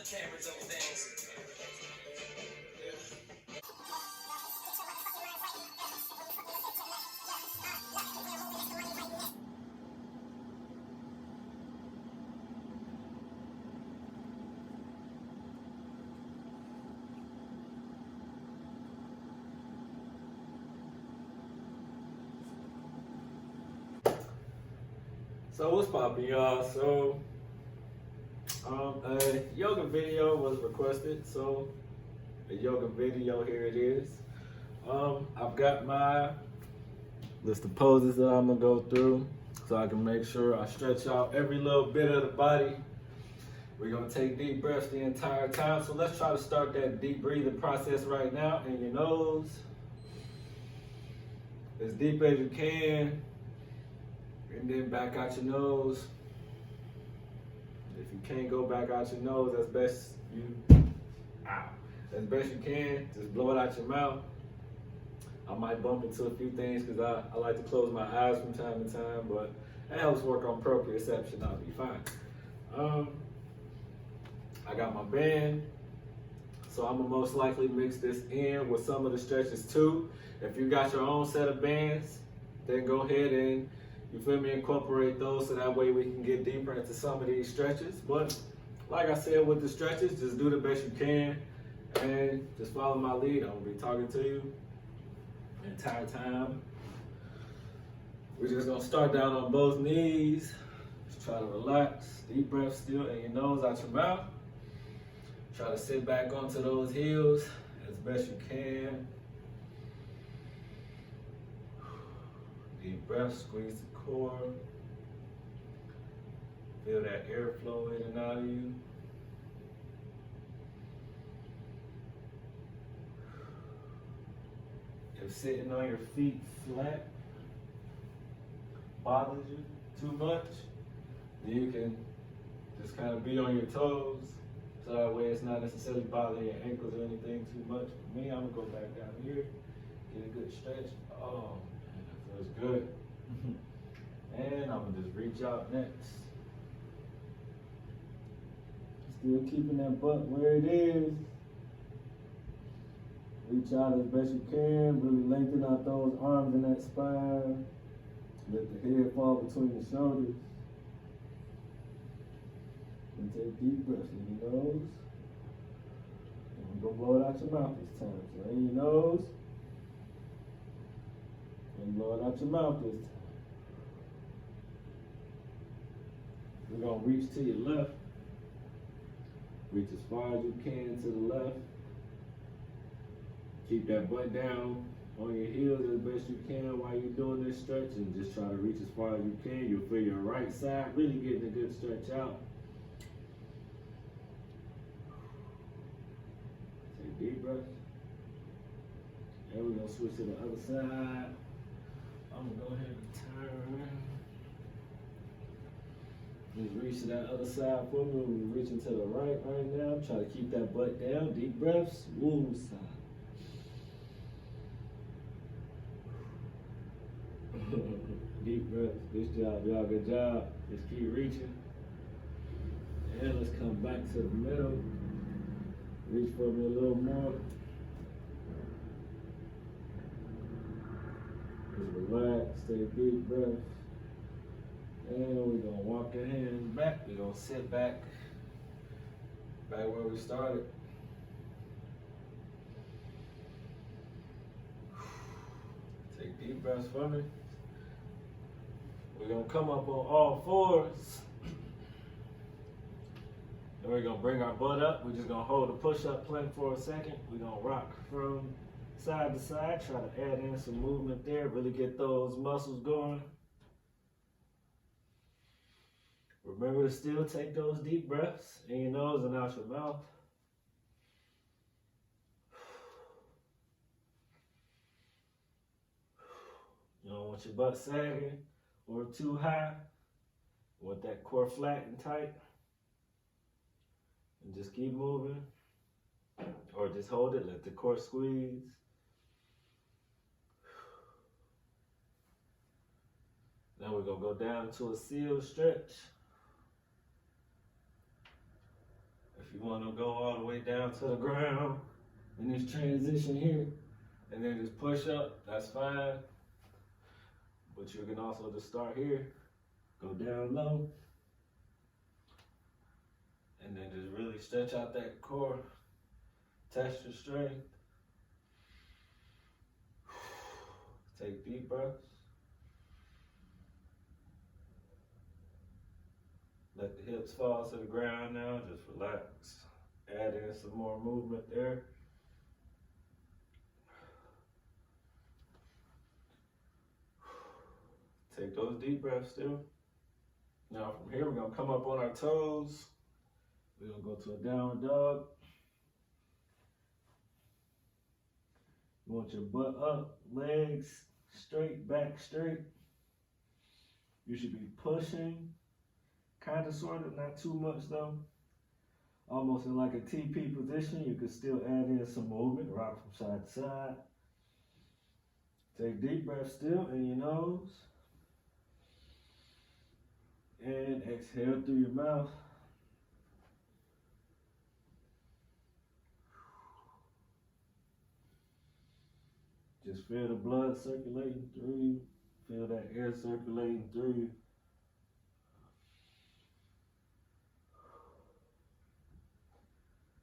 cameras on things. So what's poppin', y'all? So a yoga video was requested, so a yoga video, here it is. I've got my list of poses that I'm gonna go through so I can make sure I stretch out every little bit of the body. We're gonna take deep breaths the entire time. So let's try to start that deep breathing process right now in your nose. As deep as you can, and then back out your nose. If you can't go back out your nose, as best you can, just blow it out your mouth. I might bump into a few things because I like to close my eyes from time to time, but that helps work on proprioception. I'll be fine. I got my band, so I'm gonna most likely mix this in with some of the stretches too. If you got your own set of bands, then go ahead and, you feel me, incorporate those so that way we can get deeper into some of these stretches. But like I said, with the stretches, just do the best you can and just follow my lead. I'm gonna be talking to you the entire time. We're just gonna start down on both knees. Just try to relax. Deep breath still in your nose, out your mouth. Try to sit back onto those heels as best you can. Deep breath, squeeze the core. Feel that airflow in and out of you. If sitting on your feet flat bothers you too much, then you can just kind of be on your toes, so that way it's not necessarily bothering your ankles or anything too much. For me, I'm gonna go back down here, get a good stretch. Oh, man, that feels good. And I'm gonna just reach out next. Still keeping that butt where it is. Reach out as best you can, really lengthen out those arms and that spine. Let the head fall between the shoulders. And take deep breaths in your nose. And we're gonna blow it out your mouth this time. So in your nose. And blow it out your mouth this time. We're gonna reach to your left. Reach as far as you can to the left. Keep that butt down on your heels as best you can while you're doing this stretch, and just try to reach as far as you can. You'll feel your right side really getting a good stretch out. Take deep breaths. And we're gonna switch to the other side. I'm gonna go ahead and turn. Just reach to that other side for me. We're reaching to the right now. Try to keep that butt down. Deep breaths. Woo side. Deep breaths. Good job, y'all. Good job. Just keep reaching. And let's come back to the middle. Reach for me a little more. Just relax. Take deep breaths. And we're gonna walk your hands back. We're gonna sit back where we started. Take deep breaths for me. We're gonna come up on all fours. And we're gonna bring our butt up. We're just gonna hold a push-up plank for a second. We're gonna rock from side to side. Try to add in some movement there. Really get those muscles going. Remember to still take those deep breaths in your nose and out your mouth. You don't want your butt sagging or too high. You want that core flat and tight. And just keep moving. Or just hold it, let the core squeeze. Now we're gonna go down to a seal stretch. If you want to go all the way down to the ground in this transition here, and then just push up, that's fine. But you can also just start here, go down low, and then just really stretch out that core, test your strength. Take deep breaths. Let the hips fall to the ground now, just relax. Add in some more movement there. Take those deep breaths still. Now from here, we're gonna come up on our toes. We're gonna go to a downward dog. You want your butt up, legs straight, back straight. You should be pushing, kind of, sort of, not too much though. Almost in like a TP position. You can still add in some movement, rock from side to side. Take deep breaths still in your nose. And exhale through your mouth. Just feel the blood circulating through you. Feel that air circulating through you.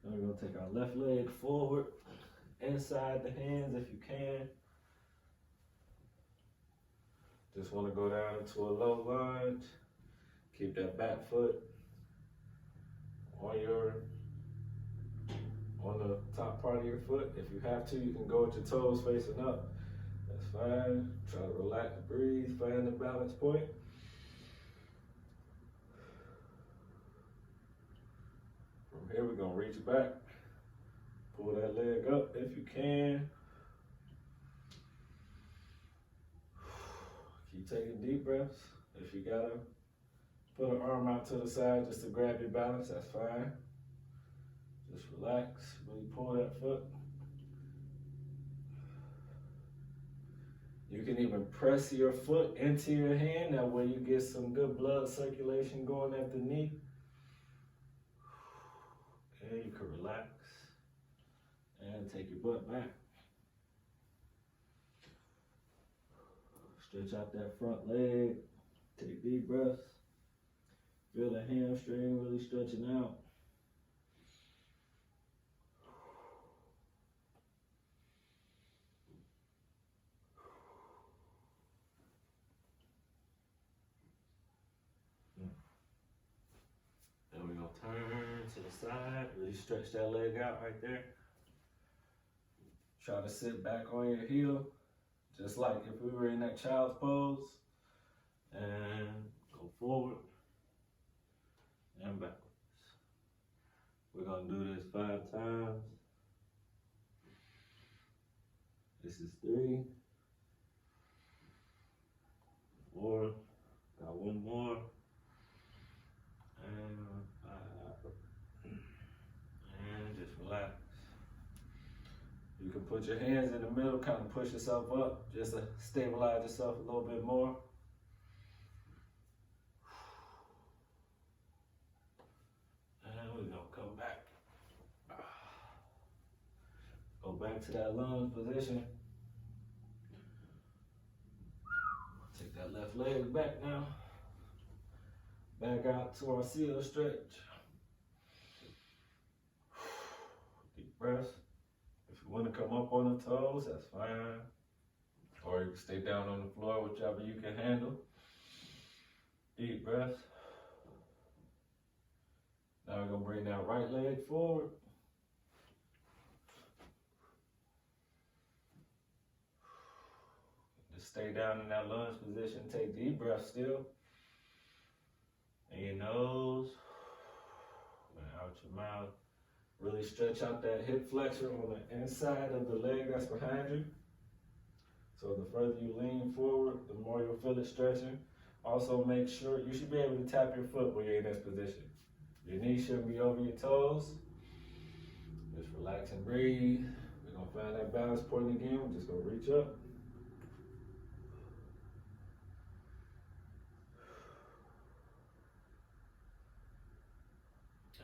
Now we're going to take our left leg forward, inside the hands if you can. Just want to go down into a low lunge. Keep that back foot on the top part of your foot. If you have to, you can go with your toes facing up. That's fine. Try to relax, breathe, find the balance point. From here, we're gonna reach back. Pull that leg up if you can. Keep taking deep breaths. If you gotta put an arm out to the side just to grab your balance, that's fine. Just relax, really pull that foot. You can even press your foot into your hand, that way you get some good blood circulation going at the knee. And you can relax and take your butt back. Stretch out that front leg, take deep breaths. Feel the hamstring really stretching out. Then we're gonna turn to the side, really stretch that leg out right there. Try to sit back on your heel, just like if we were in that child's pose. And go forward and backwards. We're gonna do this 5 times. This is 3, 4, got 1 more, and 5. And just relax. You can put your hands in the middle, kind of push yourself up, just to stabilize yourself a little bit more. And we're gonna come back. Go back to that lunge position. Take that left leg back now. Back out to our seal stretch. Deep breaths. If you want to come up on the toes, that's fine. Or you can stay down on the floor, whichever you can handle. Deep breaths. Now we're gonna bring that right leg forward. Just stay down in that lunge position. Take deep breaths still. In your nose and out your mouth. Really stretch out that hip flexor on the inside of the leg that's behind you. So the further you lean forward, the more you'll feel it stretching. Also make sure you should be able to tap your foot when you're in this position. Your knees shouldn't be over your toes. Just relax and breathe. We're gonna find that balance point again. We're just gonna reach up.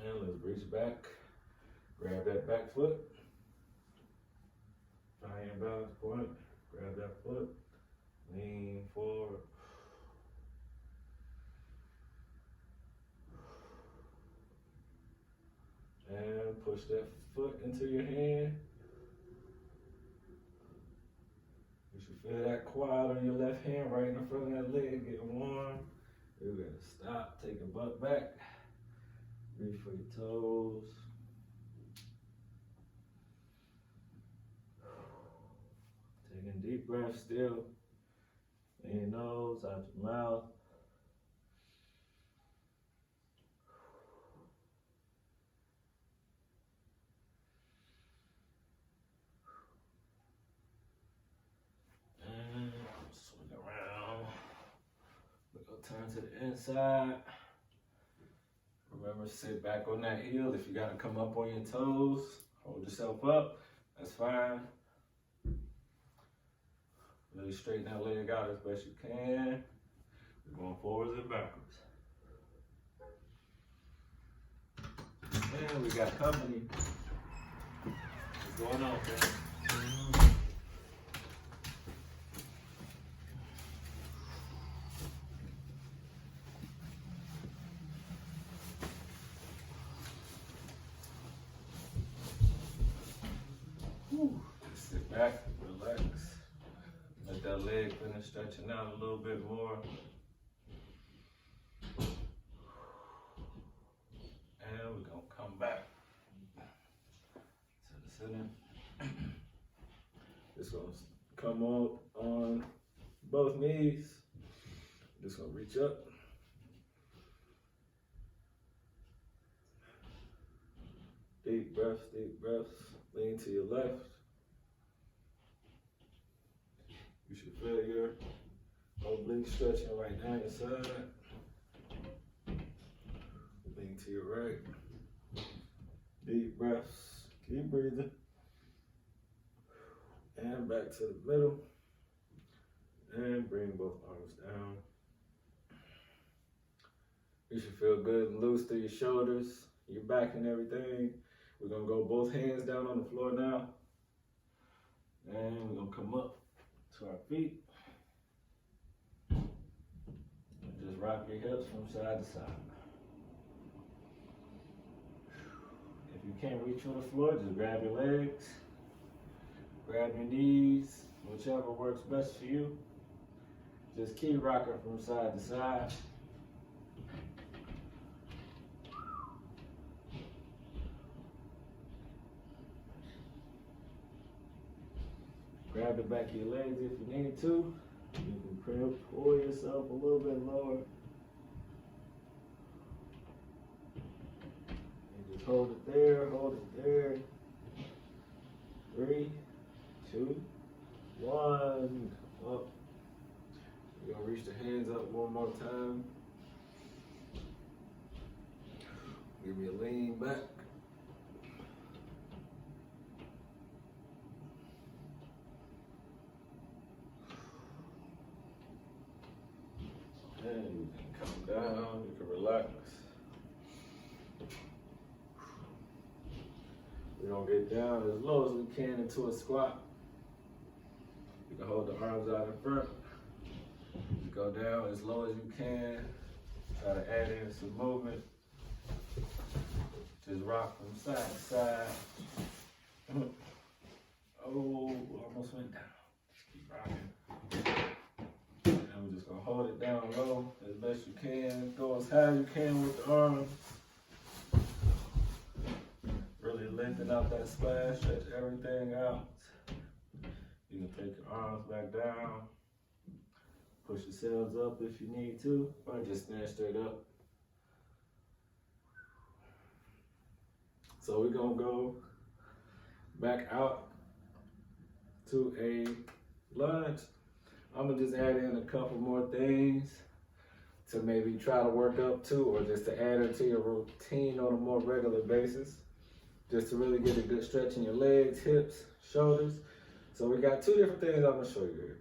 And let's reach back. Grab that back foot. Find your balance point. Grab that foot. Lean forward. And push that foot into your hand. You should feel that quad on your left hand right in the front of that leg getting warm. You're gonna stop, take a butt back. Reach for your toes. Taking deep breaths still. In your nose, out your mouth. And swing around. We're gonna turn to the inside. Remember, sit back on that heel. If you gotta come up on your toes, hold yourself up. That's fine. Really straighten that leg out as best you can. We're going forwards and backwards. And we got company. What's going on, man? Just sit back, relax. Let that leg finish stretching out a little bit more. And we're gonna come back to the center. Just gonna come up on both knees. Just gonna reach up. Deep breaths, deep breaths. Lean to your left. You should feel your oblique stretching right down your side. Lean to your right. Deep breaths. Keep breathing. And back to the middle. And bring both arms down. You should feel good and loose through your shoulders, your back and everything. We're gonna go both hands down on the floor now. And we're gonna come up to our feet. And just rock your hips from side to side. If you can't reach for the floor, just grab your legs, grab your knees, whichever works best for you. Just keep rocking from side to side. Grab the back of your legs if you need to. You can pull yourself a little bit lower. And just hold it there, hold it there. 3, 2, 1. Come up. You're gonna reach the hands up one more time. Give me a lean back. And you can come down, you can relax. We're gonna get down as low as we can into a squat. You can hold the arms out in front. Just go down as low as you can. Try to add in some movement. Just rock from side to side. Oh, almost went down. Just keep rocking. And we're just gonna hold it down low as best you can. Go as high as you can with the arms. Really lengthen out that spine, stretch everything out. You can take your arms back down. Push yourselves up if you need to, or just stand straight up. So we're gonna go back out to a lunge. I'm gonna just add in a couple more things to maybe try to work up to, or just to add into your routine on a more regular basis, just to really get a good stretch in your legs, hips, shoulders. So we got 2 different things I'm gonna show you here.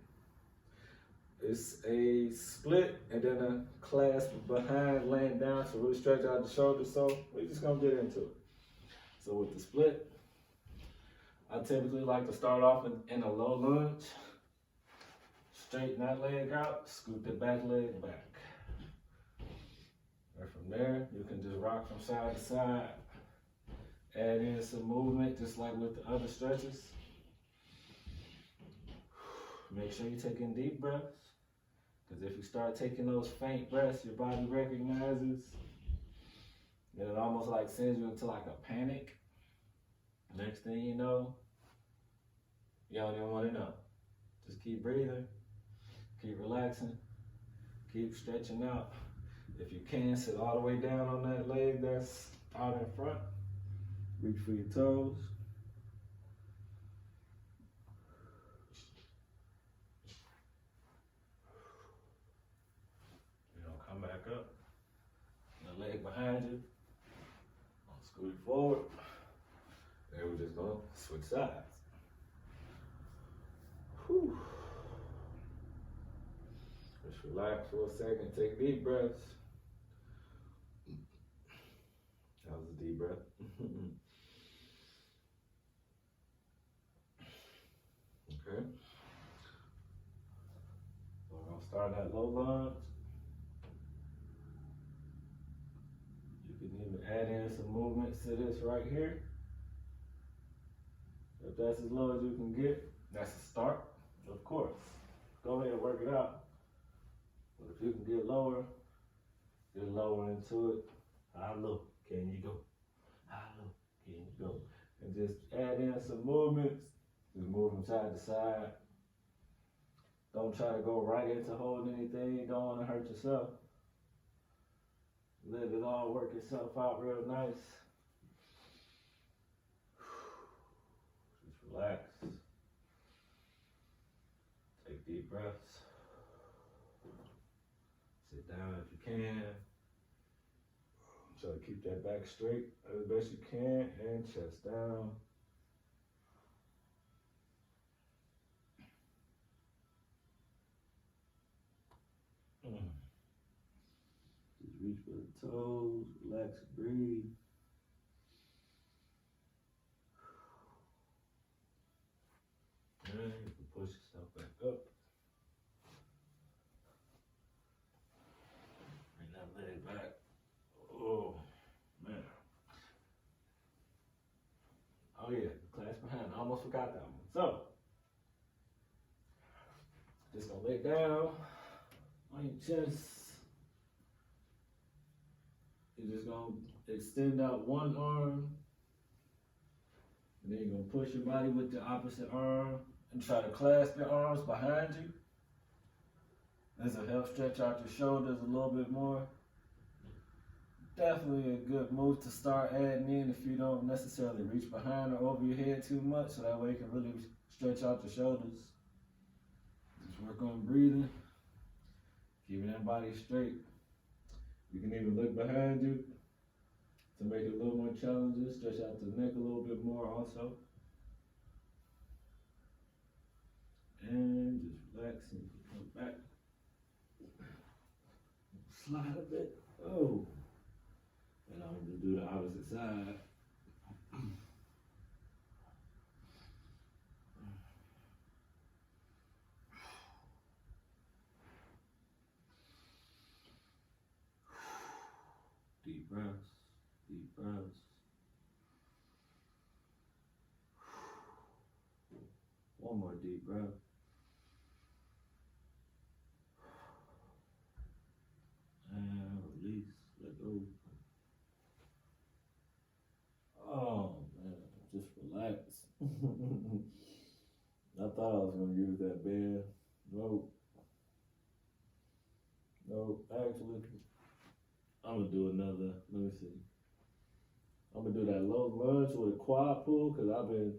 It's a split and then a clasp behind, laying down to really stretch out the shoulders. So we're just gonna get into it. So with the split, I typically like to start off in a low lunge, straighten that leg out, scoot the back leg back. And from there, you can just rock from side to side, add in some movement just like with the other stretches. Make sure you take in deep breaths, because if you start taking those faint breaths, your body recognizes, and it almost like sends you into like a panic. Next thing you know, you don't even want to know. Just keep breathing, keep relaxing, keep stretching out. If you can, sit all the way down on that leg that's out in front. Reach for your toes. Come back up. The leg behind you. Scoot it forward. Then we're just gonna switch sides. Whew. Just relax for a second. Take deep breaths. That was a deep breath. Okay. So we're gonna start that low lunge. You can even add in some movements to this right here. If that's as low as you can get, that's a start, of course. Go ahead and work it out. But if you can get lower into it. How low can you go? How low can you go? And just add in some movements. Just move from side to side. Don't try to go right into holding anything. You don't want to hurt yourself. Let it all work itself out real nice. Just relax. Take deep breaths. Sit down if you can. Try to keep that back straight as best you can, and chest down. Just reach for the toes, relax, breathe. And you can push yourself back up. Bring that leg back. Oh, man. Oh yeah, clasp behind. I almost forgot that one. So, just gonna lay down on your chest. You're just gonna extend out one arm. And then you're gonna push your body with the opposite arm and try to clasp your arms behind you. This will help stretch out your shoulders a little bit more. Definitely a good move to start adding in if you don't necessarily reach behind or over your head too much, so that way you can really stretch out your shoulders. Just work on breathing, keeping that body straight. You can even look behind you to make it a little more challenging. Stretch out the neck a little bit more also. And just relax and come back. Slide a bit. Oh. And I'm going to do the opposite side. Deep breaths, deep breaths. One more deep breath. And release, let go. Oh man, just relax. I thought I was gonna use that band. Nope. Actually, I'm gonna do another. Let me see. I'm gonna do that low lunge with a quad pull because I've been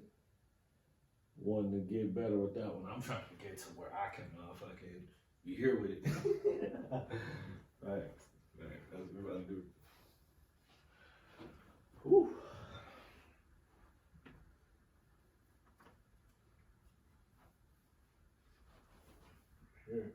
wanting to get better with that one. I'm trying to get to where I can fucking be here with it. Right. That's what we're about to do. Whew. Here.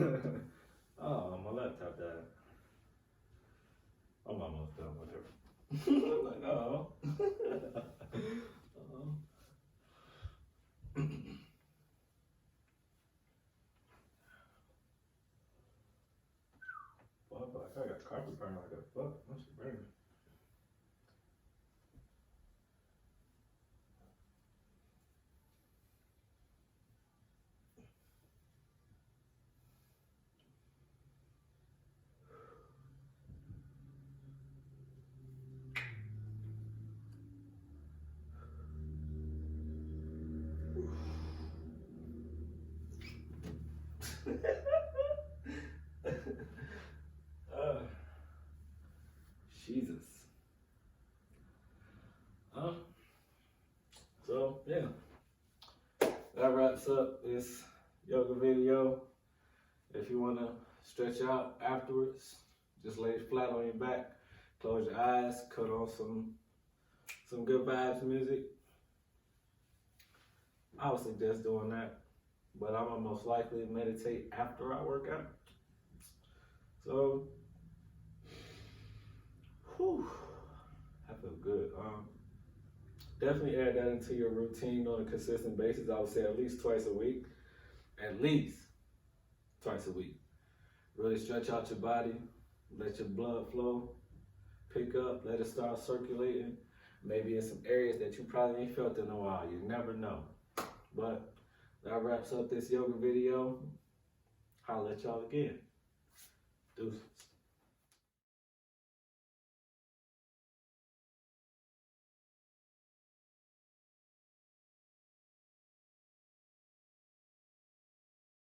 Oh, my laptop died. I'm almost done with her. I'm like, oh. Fuck, like I got carpet burn like a fuck. That shit burning. uh, Jesus. So yeah, that wraps up this yoga video. If you wanna stretch out afterwards, just lay flat on your back, close your eyes, cut on some good vibes music. I would suggest doing that, but I'm gonna most likely meditate after I work out. So, whew, I feel good. Definitely add that into your routine on a consistent basis. I would say at least twice a week. At least twice a week. Really stretch out your body, let your blood flow, pick up, let it start circulating. Maybe in some areas that you probably ain't felt in a while. You never know. But that wraps up this yoga video. I'll let y'all again. Deuces.